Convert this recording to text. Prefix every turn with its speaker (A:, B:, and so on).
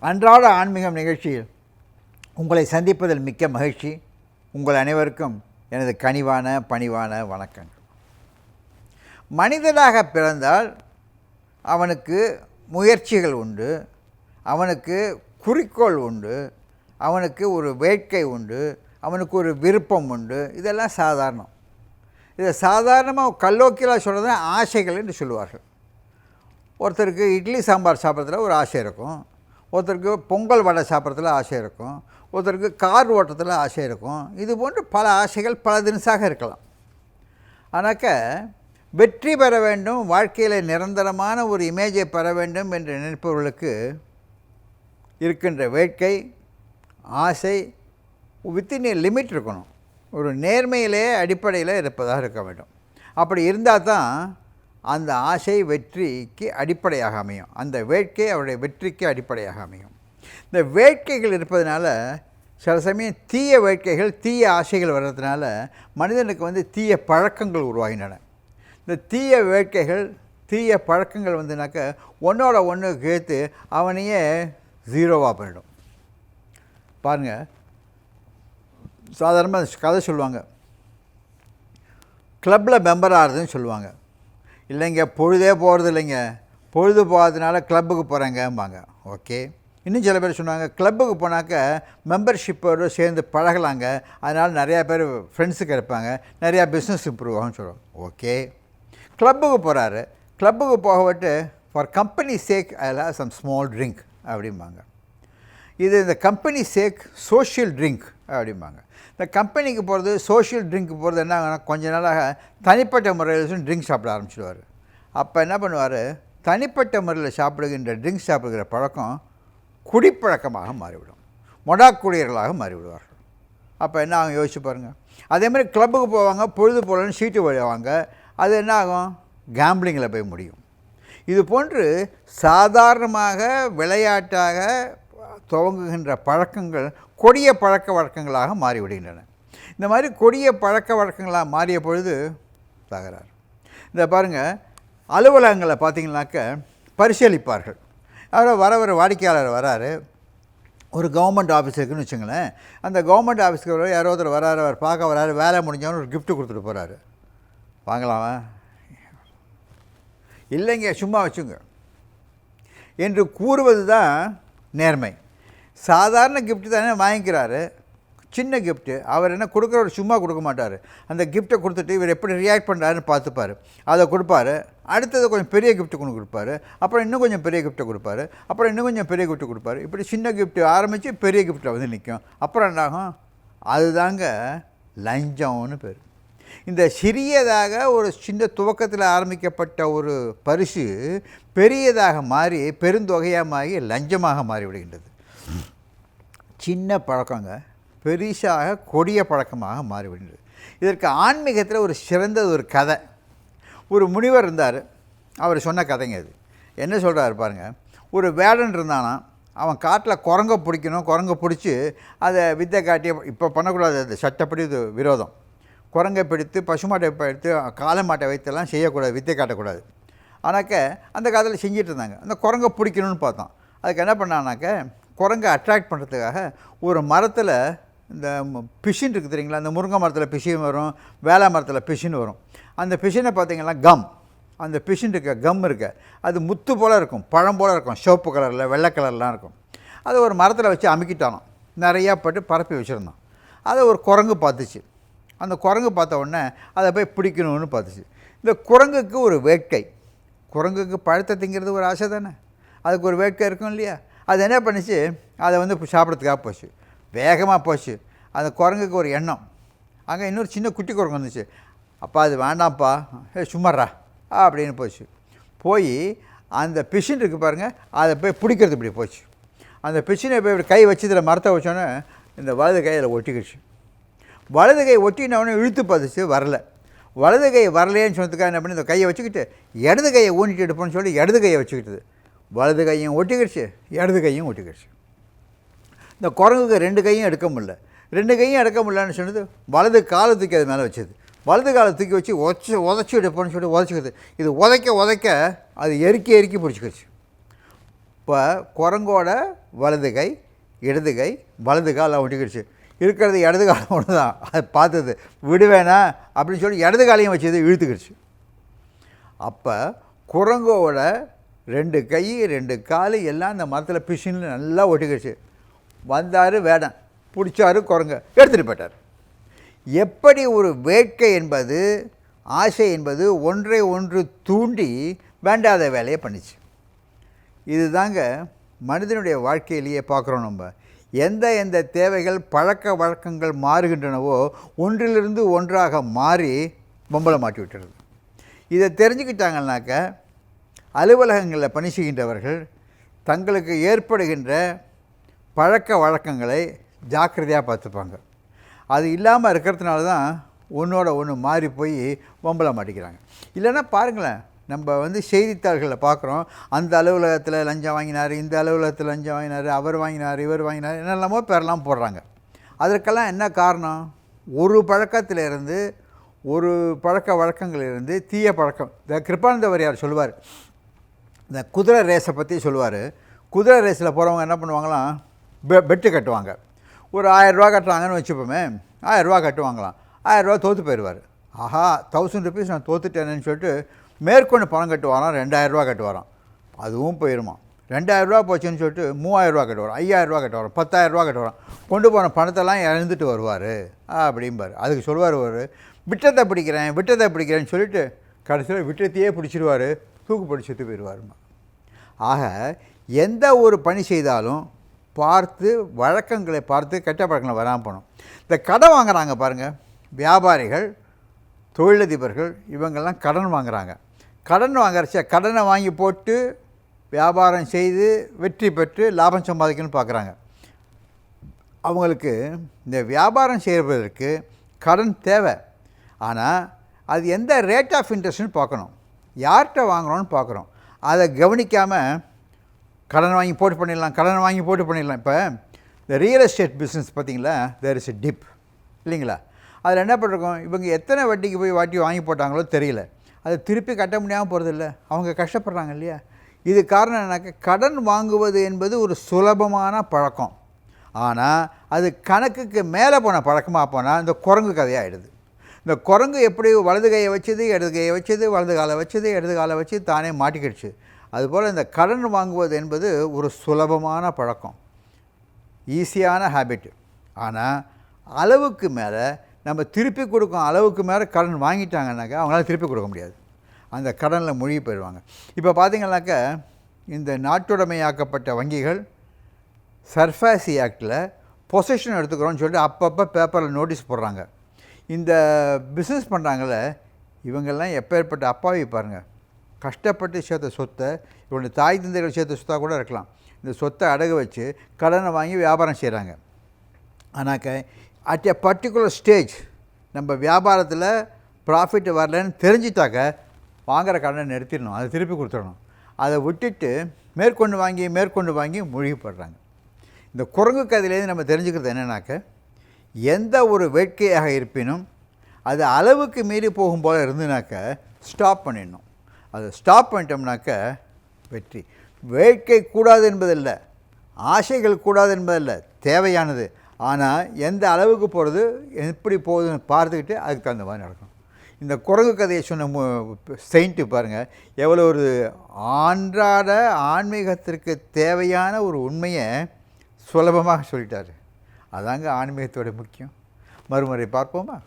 A: அன்றாட ஆன்மீகம் நிகழ்ச்சியில் உங்களை சந்திப்பதில் மிக்க மகிழ்ச்சி. உங்கள் அனைவருக்கும் எனது கனிவான பணிவான வணக்கங்கள். மனிதனாக பிறந்தால் அவனுக்கு முயற்சிகள் உண்டு, அவனுக்கு குறிக்கோள் உண்டு, அவனுக்கு ஒரு வேட்கை உண்டு, அவனுக்கு ஒரு விருப்பம் உண்டு. இதெல்லாம் சாதாரணம். இதை சாதாரணமாக கல்லோக்கியலாக சொல்கிறது ஆசைகள் என்று சொல்லுவார்கள். ஒருத்தருக்கு இட்லி சாம்பார் சாப்பிட்றதுல ஒரு ஆசை இருக்கும், ஒருத்தருக்கு பொங்கல் வடை சாப்பிட்றதுல ஆசை இருக்கும், ஒருத்தருக்கு கார் ஓட்டத்தில் ஆசை இருக்கும். இது போன்று பல ஆசைகள் பல தினசாக இருக்கலாம். ஆனாக்க வெற்றி பெற வேண்டும், வாழ்க்கையில் நிரந்தரமான ஒரு இமேஜை பெற வேண்டும் என்று நினைப்பவர்களுக்கு இருக்கின்ற வேட்கை, ஆசை வித்தின் ஏ லிமிட் இருக்கணும். ஒரு நேர்மையிலே அடிப்படையில் இருப்பதாக இருக்க வேண்டும். அப்படி இருந்தால் தான் அந்த ஆசை வெற்றிக்கு அடிப்படையாக அமையும், அந்த வேட்கை அவருடைய வெற்றிக்கு அடிப்படையாக அமையும். இந்த வேட்கைகள் இருப்பதனால சில சமயம் தீய வேட்கைகள், தீய ஆசைகள் வர்றதுனால மனிதனுக்கு தீய பழக்கங்கள் உருவாகின்றன. இந்த தீய வேட்கைகள், தீய பழக்கங்கள் வந்துனாக்க ஒன்றோட ஒன்று கேத்து அவனையே ஜீரோவாக பண்ணிடும். பாருங்கள், சாதாரணமாக கதை சொல்லுவாங்க, கிளப்பில் மெம்பர் ஆகிறதுன்னு சொல்லுவாங்க. இல்லைங்க பொழுதே போகிறது இல்லைங்க, பொழுது போகாததுனால கிளப்புக்கு போகிறேங்கம்பாங்க. ஓகே. இன்னும் சில பேர் சொன்னாங்க, கிளப்புக்கு போனாக்க மெம்பர்ஷிப்போடு சேர்ந்து பழகலாங்க, அதனால் நிறையா பேர் ஃப்ரெண்ட்ஸுக்கு இருப்பாங்க, நிறையா பிஸ்னஸ் இம்ப்ரூவ் ஆகும்னு சொல்கிறோம். ஓகே. கிளப்புக்கு போகிறாரு, கிளப்புக்கு போகவிட்டு ஃபார் கம்பெனி சேக் அதில் சம் ஸ்மால் ட்ரிங்க் அப்படிம்பாங்க. இது இந்த கம்பெனி சேக் சோஷியல் ட்ரிங்க் அப்படிம்பாங்க. இந்த கம்பெனிக்கு போகிறது, சோஷியல் ட்ரிங்க்கு போகிறது என்ன ஆகுனா, கொஞ்ச நாளாக தனிப்பட்ட முறையில் ட்ரிங்க் சாப்பிட ஆரம்பிச்சிடுவார். அப்போ என்ன பண்ணுவார், தனிப்பட்ட முறையில் சாப்பிடுகின்ற ட்ரிங்க் சாப்பிடுகிற பழக்கம் குடிப்பழக்கமாக மாறிவிடும், மொடாக்குடியர்களாக மாறிவிடுவார்கள். அப்போ என்ன ஆகும் யோசிச்சு பாருங்கள். அதேமாதிரி கிளப்புக்கு போவாங்க, பொழுது போலன்னு சீட்டு விளையாவாங்க, அது என்ன ஆகும், கேம்பிளிங்கில் போய் முடியும். இது போன்று சாதாரணமாக விளையாட்டாக துவங்குகின்ற பழக்கங்கள் கொடிய பழக்க வழக்கங்களாக மாறிவிடுகின்றன. இந்த மாதிரி கொடிய பழக்க வழக்கங்களாக மாறிய பொழுது தகராறு. இந்த பாருங்கள், அலுவலகங்களில் பார்த்திங்கனாக்க பரிசீலிப்பார்கள். அவர் வர வாடிக்கையாளர் வராரு, ஒரு கவர்மெண்ட் ஆஃபீஸ் இருக்குதுன்னு வச்சுங்களேன். அந்த கவர்மெண்ட் ஆஃபீஸுக்கு யாரோ ஒருத்தர் வராரு, அவர் பார்க்க வராரு, வேலை முடிஞ்சவனு ஒரு கிஃப்ட்டு கொடுத்துட்டு போகிறாரு. வாங்கலாமா? இல்லைங்க சும்மா வச்சுங்க என்று கூறுவது தான் நேர்மை. சாதாரண கிஃப்ட்டு தானே வாங்கிக்கிறாரு, சின்ன கிஃப்ட்டு. அவர் என்ன கொடுக்குறவர் சும்மா கொடுக்க மாட்டார். அந்த கிஃப்ட்டை கொடுத்துட்டு இவர் எப்படி ரியாக்ட் பண்ணுறாருன்னு பார்த்துப்பார், அதை கொடுப்பார். அடுத்தது கொஞ்சம் பெரிய கிஃப்ட்டு கொண்டு கொடுப்பாரு, அப்புறம் இன்னும் கொஞ்சம் பெரிய கிஃப்ட்டை கொடுப்பாரு, அப்புறம் இன்னும் கொஞ்சம் பெரிய கிஃப்ட்டு கொடுப்பாரு. இப்படி சின்ன கிஃப்ட்டு ஆரம்பித்து பெரிய கிஃப்ட்டில் நிற்கும். அப்புறம் என்னாகும், அதுதாங்க லஞ்சம்னு பேர். இந்த சிறியதாக ஒரு சின்ன துவக்கத்தில் ஆரம்பிக்கப்பட்ட ஒரு பரிசு பெரியதாக மாறி பெருந்தொகையாக மாறி லஞ்சமாக மாறிவிடுகின்றது. சின்ன பழக்கங்க பெரிசாக கொடிய பழக்கமாக மாறிவிடுகிறது. இதற்கு ஆன்மீகத்தில் ஒரு சிறந்தது ஒரு கதை. ஒரு முனிவர் இருந்தார், அவர் சொன்ன கதைங்க அது. என்ன சொல்கிறாரு பாருங்கள். ஒரு வேடன் இருந்தானா, அவன் காட்டில் குரங்கை பிடிக்கணும், குரங்கை பிடிச்சி அதை வித்தை காட்டி, இப்போ பண்ணக்கூடாது, அது சட்டப்படி இது விரோதம். குரங்கை பிடித்து பசுமாட்டை பிடித்து காளை மாட்டை வைத்தெல்லாம் செய்யக்கூடாது, வித்தை காட்டக்கூடாது. ஆனாக்க அந்த காலத்தில் செஞ்சிட்டு இருந்தாங்க. அந்த குரங்கை பிடிக்கணும்னு பார்த்தோம். அதுக்கு என்ன பண்ணானாக்க, குரங்கை அட்ராக்ட் பண்ணுறதுக்காக ஒரு மரத்தில் இந்த பிஷின் இருக்குது தெரியுங்களா, அந்த முருங்கை மரத்தில் பிஷின் வரும், வேளா மரத்தில் பிஷின் வரும். அந்த பிஷினை பார்த்திங்கன்னா கம், அந்த பிஷின் இருக்க கம் இருக்க, அது முத்து போல் இருக்கும், பழம் போல் இருக்கும், சிவப்பு கலரில் வெள்ளை கலர்லாம் இருக்கும். அதை ஒரு மரத்தில் வச்சு அமுக்கிட்டானோம், நிறையா பட்டு பரப்பி வச்சுருந்தான். அதை ஒரு குரங்கு பார்த்துச்சு. அந்த குரங்கு பார்த்த உடனே அதை போய் பிடிக்கணும்னு பார்த்துச்சு. இந்த குரங்குக்கு ஒரு வேட்கை, குரங்குக்கு பழத்தை திங்கிறது ஒரு ஆசை தானே, அதுக்கு ஒரு வேட்கை இருக்கும் இல்லையா. அது என்ன பண்ணிச்சு, அதை சாப்பிட்றதுக்காக போச்சு, வேகமாக போச்சு. அந்த குரங்குக்கு ஒரு எண்ணம், அங்கே இன்னொரு சின்ன குட்டி குரங்கு வந்துச்சு. அப்பா அது வேண்டாம்ப்பா, சும்மாறா அப்படின்னு போச்சு. போய் அந்த பிஷின் இருக்குது பாருங்கள், அதை போய் பிடிக்கிறது இப்படி போச்சு. அந்த பிஷினை போய் இப்படி கை வச்சதில் மரத்தை வச்சோன்னே இந்த வலது கையில் ஒட்டிக்கிடுச்சு. வலது கை ஒட்டினவொடனே இழுத்து பார்த்துச்சு, வரல. வலது கை வரலேன்னு சொன்னதுக்காக என்ன பண்ணி இந்த கையை வச்சுக்கிட்டு இடது கையை ஊனிட்டு எடுப்போன்னு சொல்லி இடது கையை வச்சுக்கிட்டுது. வலது கையும் ஒட்டிக்கிடுச்சு, இடது கையும் ஒட்டிக்கிடுச்சு. இந்த குரங்குக்கு ரெண்டு கையும் எடுக்க முடியல. ரெண்டு கையும் எடுக்க முடியலன்னு சொன்னது வலது காலை தூக்கி அது மேலே வச்சது. வலது காலை தூக்கி வச்சு உதச்சி எடுப்போன்னு சொல்லி உதச்சிக்கிது. இது உதைக்க அது எரிக்கி பிடிச்சிக்கிச்சு. இப்போ குரங்கோட வலது கை, இடது கை, வலது கால் ஒட்டிக்கிடுச்சு. இருக்கிறது இடது காலம் ஒன்று தான். அது பார்த்தது விடுவேனா அப்படின்னு சொல்லி இடது காலையும் வச்சது இழுத்துக்கிடுச்சு. அப்போ குரங்கோட 2 கை 2 கால் எல்லாம் அந்த மரத்தில் பிஷின்னு நல்லா ஒட்டிக்கிடுச்சு. வந்தார் வேடன், பிடிச்சாரு குரங்க, எடுத்துகிட்டு போயிட்டார். எப்படி ஒரு வேட்கை என்பது, ஆசை என்பது ஒன்றை ஒன்று தூண்டி வேண்டாத வேலையை பண்ணிச்சு. இதுதாங்க மனிதனுடைய வாழ்க்கையிலேயே பார்க்குறோம். நம்ம எந்த தேவைகள், பழக்க வழக்கங்கள் மாறுகின்றனவோ ஒன்றிலிருந்து ஒன்றாக மாறி பொம்பளை மாட்டி விட்டுறது. இதை தெரிஞ்சுக்கிட்டாங்கன்னாக்க அலுவலகங்களில் பணி செய்கின்றவர்கள் தங்களுக்கு ஏற்படுகின்ற பழக்க வழக்கங்களை ஜாக்கிரதையாக பார்த்துப்பாங்க. அது இல்லாமல் இருக்கிறதுனால தான் ஒன்றோட ஒன்று மாறி போய் பொம்பளை மாட்டிக்கிறாங்க. இல்லைன்னா பாருங்களேன், நம்ம செய்தித்தாள்களில் பார்க்குறோம், அந்த அலுவலகத்தில் லஞ்சம் வாங்கினார், இந்த அலுவலகத்தில் லஞ்சம் வாங்கினார், அவர் வாங்கினார், இவர் வாங்கினார், என்னெல்லாமோ பேரெல்லாம் போடுறாங்க. அதற்கெல்லாம் என்ன காரணம்? ஒரு பழக்கத்திலிருந்து, ஒரு பழக்க வழக்கங்களிலிருந்து தீய பழக்கம். இந்த கிருபானந்த வாரியார் சொல்லுவார், இந்த குதிரை ரேஸை பற்றி சொல்லுவார். குதிரை ரேஸில் போகிறவங்க என்ன பண்ணுவாங்களாம், பெட்டு கட்டுவாங்க. ஒரு 1000 ரூபா கட்டுறாங்கன்னு வச்சுப்போமே, 1000 ரூபா கட்டுவாங்களாம். 1000 ரூபா தோற்று போயிடுவார். ஆஹா, 1000 ருபீஸ் நான் தோற்றுட்டேன்னு சொல்லிட்டு மேற்கொண்டு பணம் கட்டுவாராம். 2000 ரூபா கட்டுவாராம். அதுவும் போயிடுமா. 2000 ரூபா போச்சுன்னு சொல்லிட்டு 3000 ரூபா கட்டுவாராம், 5000 ரூபா கட்டுவாராம், 10000 ரூபா கட்டுவாராம். கொண்டு போன பணத்தெல்லாம் இழந்துட்டு வருவார் அப்படிம்பார். அதுக்கு சொல்லுவார், ஒரு விட்டத்தை பிடிக்கிறேன்னு சொல்லிட்டு கடைசியில் விட்டத்தையே பிடிச்சிடுவார், தூக்கு பிடிச்சிட்டு போயிடுவாருமா. ஆக எந்த ஒரு பணி செய்தாலும் பார்த்து, வழக்கங்களை பார்த்து, கெட்ட பழக்கங்களை வராமல் போகணும். இந்த கடன் வாங்குகிறாங்க பாருங்கள், வியாபாரிகள், தொழிலதிபர்கள், இவங்கெல்லாம் கடன் வாங்குகிறாங்க. கடன் வாங்குறச்ச கடனை வாங்கி போட்டு வியாபாரம் செய்து வெற்றி பெற்று லாபம் சம்பாதிக்கணும்னு பார்க்குறாங்க. அவங்களுக்கு இந்த வியாபாரம் செய்வதற்கு கடன் தேவை. ஆனால் அது எந்த ரேட் ஆஃப் இன்ட்ரெஸ்ட்னு பார்க்கணும், யார்கிட்ட வாங்குகிறோன்னு பார்க்குறோம். அதை கவனிக்காமல் கடன் வாங்கி போட்டு பண்ணிடலாம். இப்போ இந்த ரியல் எஸ்டேட் பிஸ்னஸ் பார்த்திங்களா, தேர் இஸ் எ டிப் இல்லைங்களா? அதில் என்ன பண்ணிருக்கோம், இவங்க எத்தனை வட்டிக்கு போய் வாங்கி போட்டாங்களோ தெரியல, அதை திருப்பி கட்ட முடியாமல் போகிறதில்ல, அவங்க கஷ்டப்படுறாங்க இல்லையா? இது காரணம் என்னாக்க, கடன் வாங்குவது என்பது ஒரு சுலபமான பழக்கம். ஆனால் அது கணக்குக்கு மேலே போன பழக்கமாக போனால் இந்த குரங்கு கதையாகிடுது. இந்த குரங்கு எப்படி வலது கையை வச்சது, இடது கையை வச்சது, வலது காலை வச்சது, இடது காலை வச்சு தானே மாட்டிக்கிடுச்சு. அதுபோல் இந்த கடன் வாங்குவது என்பது ஒரு சுலபமான பழக்கம், ஈஸியான ஹேபிட். ஆனால் அளவுக்கு மேலே நம்ம திருப்பி கொடுக்கும் அளவுக்கு மேலே கடன் வாங்கிட்டாங்கன்னாக்கா அவங்களால திருப்பி கொடுக்க முடியாது, அந்த கடனில் மூழ்கி போயிடுவாங்க. இப்போ பார்த்திங்கனாக்கா இந்த நாட்டுடைமையாக்கப்பட்ட வங்கிகள் சர்ஃபாசி ஆக்டில் பொசஷன் எடுத்துக்கிறோன்னு சொல்லிட்டு அப்பப்போ பேப்பரில் நோட்டீஸ் போடுறாங்க. இந்த பிஸ்னஸ் பண்ணுறாங்கள இவங்கெல்லாம் எப்பேற்பட்ட அப்பாவி பாருங்கள். கஷ்டப்பட்டு சேர்த்த சொத்தை, இவனுடைய தாய் தந்தைகள் சேர்த்த சொத்தாக கூட இருக்கலாம், இந்த சொத்தை அடகு வச்சு கடனை வாங்கி வியாபாரம் செய்கிறாங்க. ஆனாக்க அட் எ பர்டிகுலர் ஸ்டேஜ் நம்ம வியாபாரத்தில் ப்ராஃபிட் வரலன்னு தெரிஞ்சிட்டாக்க வாங்குகிற கடனை நிறுத்திடணும், அதை திருப்பி கொடுத்துடணும். அதை விட்டுட்டு மேற்கொண்டு வாங்கி மூழ்கிப்படுறாங்க. இந்த குரங்கு கதையிலேருந்து நம்ம தெரிஞ்சுக்கிறது என்னென்னாக்க, எந்த ஒரு வேட்கையாக இருப்பினும் அது அளவுக்கு மீறி போகும் போல் இருந்துனாக்க ஸ்டாப் பண்ணிடணும். அதை ஸ்டாப் பண்ணிட்டோம்னாக்க வெற்றி. வேட்கை கூடாது என்பதில்லை, ஆசைகள் கூடாது என்பதில்லை, தேவையானது. ஆனால் எந்த அளவுக்கு போகிறது, எப்படி போகுதுன்னு பார்த்துக்கிட்டு அதுக்கு தகுந்த மாதிரி நடக்கணும். இந்த குரங்கு கதையை சொன்ன செயின்ட்டு பாருங்கள், எவ்வளோ ஒரு அன்றாட ஆன்மீகத்திற்கு தேவையான ஒரு உண்மையை சுலபமாக சொல்லிட்டார். அதாங்க ஆன்மீகத்தோட முக்கியம். மறுமுறை பார்ப்போமா?